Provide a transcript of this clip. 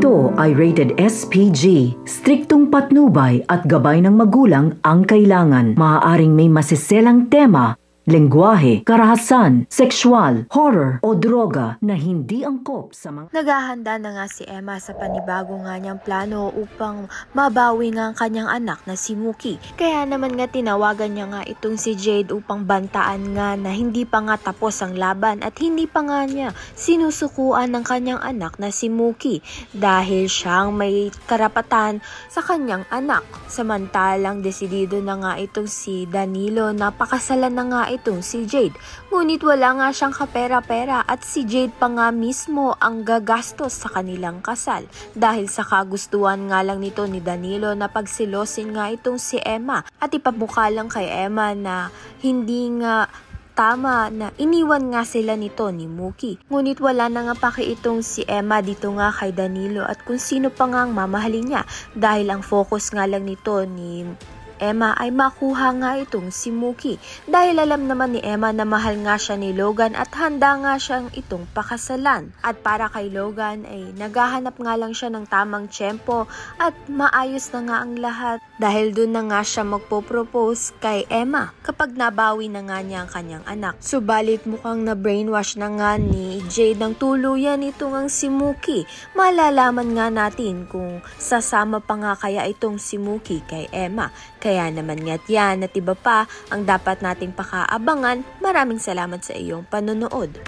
Ito ay rated SPG. Striktong patnubay at gabay ng magulang ang kailangan. Maaaring may masiselang tema, lengguwahe, karahasan, sexual, horror o droga na hindi angkop sa mga... Naghahanda na nga si Emma sa panibago nga niyang plano upang mabawi nga ang kanyang anak na si Mookie. Kaya naman nga tinawagan niya nga itong si Jade upang bantaan nga na hindi pa nga tapos ang laban at hindi pa nga niya sinusukuan ng kanyang anak na si Mookie dahil siyang may karapatan sa kanyang anak. Samantalang desidido na nga itong si Danilo na pakasalan na nga itong si Jade. Ngunit wala nga siyang kapera-pera at si Jade pa nga mismo ang gagastos sa kanilang kasal dahil sa kagustuhan nga lang nito ni Danilo na pagsilosin nga itong si Emma at ipamukha lang kay Emma na hindi nga tama na iniwan nga sila nito ni Mookie. Ngunit wala na nga paki itong si Emma dito nga kay Danilo at kung sino pa nga ang mamahalin niya dahil ang focus nga lang nito ni Emma ay makuha nga itong si Mookie dahil alam naman ni Emma na mahal nga siya ni Logan at handa nga siyang itong pakasalan. At para kay Logan ay naghahanap nga lang siya ng tamang tiyempo at maayos na nga ang lahat dahil doon na nga siya magpo-propose kay Emma kapag nabawi na nga niya ang kanyang anak. Subalit mukhang na brainwash na nga ni Jade ng tuluyan itong ang si Mookie. Malalaman nga natin kung sasama pa nga kaya itong si Mookie kay Emma. Kaya naman nga't yan at iba pa ang dapat nating pakaabangan. Maraming salamat sa iyong panonood.